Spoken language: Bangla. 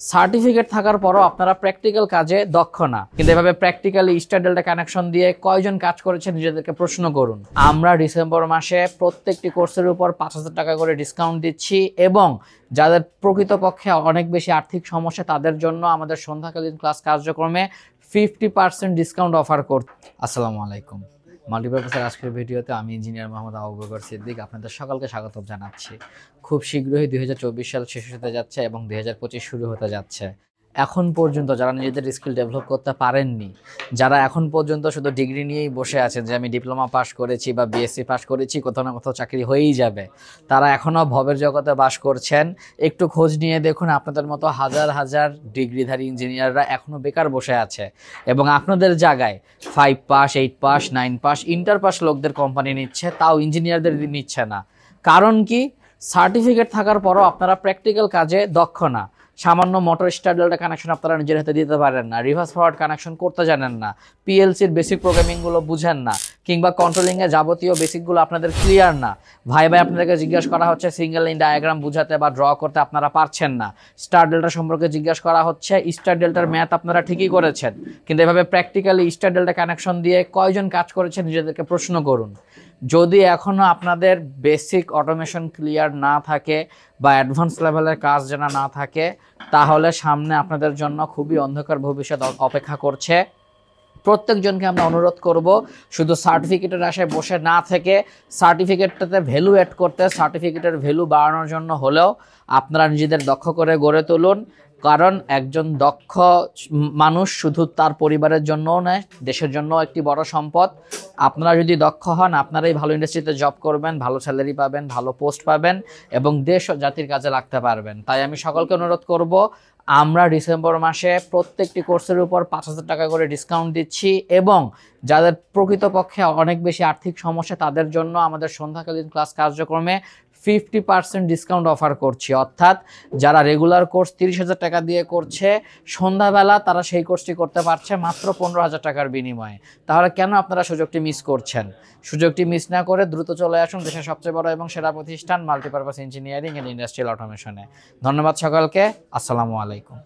সার্টিফিকেট থাকার পরও আপনারা প্র্যাকটিক্যাল কাজে দক্ষ না, কিন্তু এভাবে প্র্যাকটিক্যালি স্টার ডেল্টা কানেকশন দিয়ে কয়জন কাজ করেছেন নিজেদেরকে প্রশ্ন করুন। আমরা ডিসেম্বর মাসে প্রত্যেকটি কোর্সের উপর 5,000 টাকা করে ডিসকাউন্ট দিচ্ছি এবং যাদের প্রকৃতপক্ষে অনেক বেশি আর্থিক সমস্যা তাদের জন্য আমাদের সন্ধ্যাকালীন ক্লাস কার্যক্রমে 50% ডিসকাউন্ট অফার করছি। আসসালামু আলাইকুম। মাল্টিপারপাসের আজকের ভিডিওতে আমি ইঞ্জিনিয়ার মোহাম্মদ আবু বকর সিদ্দিক আপনাদের সকলকে স্বাগত জানাচ্ছি। খুব শীঘ্রই 2024 সাল শেষ হতে যাচ্ছে এবং 2025 শুরু হতে যাচ্ছে। এখন পর্যন্ত যারা নিজেদের স্কিল ডেভেলপ করতে পারেননি, যারা এখন পর্যন্ত শুধু ডিগ্রি নিয়েই বসে আছেন যে আমি ডিপ্লোমা পাস করেছি বা বিএসসি পাস করেছি, কোথাও না কোথাও চাকরি হয়েই যাবে, তারা এখনও ভবের জগতে বাস করছেন। একটু খোঁজ নিয়ে দেখুন, আপনাদের মতো হাজার হাজার ডিগ্রিধারী ইঞ্জিনিয়াররা এখনও বেকার বসে আছে এবং আপনাদের জায়গায় 5 pass, 8 pass, 9 pass, inter pass লোকদের কোম্পানি নিচ্ছে, তাও ইঞ্জিনিয়ারদের নিচ্ছে না। কারণ কি? সার্টিফিকেট থাকার পরও আপনারা প্র্যাকটিক্যাল কাজে দক্ষ না। সামান্য মোটর স্টার ডেল্টা কানেকশন আপনারা নিজের হাতে দিতে পারেন না, রিভার্স ফরওয়ার্ড কানেকশন করতে জানেন না, পিএলসির বেসিক প্রোগ্রামিংগুলো বুঝেন না, কিংবা কন্ট্রোলিংয়ে যাবতীয় বেসিকগুলো আপনাদের ক্লিয়ার না। ভাই আপনাদেরকে জিজ্ঞাসা করা হচ্ছে সিঙ্গেল লাইন ডায়াগ্রাম বুঝাতে বা ড্র করতে, আপনারা পারছেন না। স্টার ডেল্টা সম্পর্কে জিজ্ঞাসা করা হচ্ছে, স্টার ডেল্টার ম্যাথ আপনারা ঠিকই করেছেন, কিন্তু এভাবে প্র্যাকটিক্যালি স্টার ডেল্টা কানেকশন দিয়ে কয়জন কাজ করেছেন নিজেদেরকে প্রশ্ন করুন। যদি এখনও আপনাদের বেসিক অটোমেশন ক্লিয়ার না থাকে বা অ্যাডভান্স লেভেলের কাজ জানা না থাকে, তাহলে সামনে আপনাদের জন্য খুবই অন্ধকার ভবিষ্যৎ অপেক্ষা করছে। প্রত্যেকজনকে আমরা অনুরোধ করব, শুধু সার্টিফিকেটের আশায় বসে না থেকে সার্টিফিকেটটাতে ভ্যালু অ্যাড করতে, সার্টিফিকেটের ভ্যালু বাড়ানোর জন্য হলেও আপনারা নিজেদের দক্ষ করে গড়ে তুলুন। কারণ একজন দক্ষ মানুষ শুধু তার পরিবারের জন্যও নয়, দেশের জন্য একটি বড় সম্পদ। আপনারা যদি দক্ষ হন, আপনারাই ভালো ইন্ডাস্ট্রিতে জব করবেন, ভালো স্যালারি পাবেন, ভালো পোস্ট পাবেন এবং দেশ ও জাতির কাজে লাগতে পারবেন। তাই আমি সকলকে অনুরোধ করব, আমরা ডিসেম্বর মাসে প্রত্যেকটি কোর্সের উপর 5,000 টাকা করে ডিসকাউন্ট দিচ্ছি এবং যাদের প্রকৃতপক্ষে অনেক বেশি আর্থিক সমস্যা তাদের জন্য আমাদের সন্ধ্যাকালীন ক্লাস কার্যক্রমে 50% ডিসকাউন্ট অফার করছি। অর্থাৎ যারা রেগুলার কোর্স 30,000 টাকা দিয়ে করছে, সন্ধ্যাবেলা তারা সেই কোর্সটি করতে পারছে মাত্র 15,000 টাকার বিনিময়ে। তাহলে কেন আপনারা সুযোগটি মিস করছেন? সুযোগটি মিস না করে দ্রুত চলে আসুন দেশের সবচেয়ে বড় এবং সেরা প্রতিষ্ঠান মাল্টিপারপাস ইঞ্জিনিয়ারিং অ্যান্ড ইন্ডাস্ট্রিয়াল অটোমেশনে। ধন্যবাদ সকলকে। আসসালামু আলাইকুম।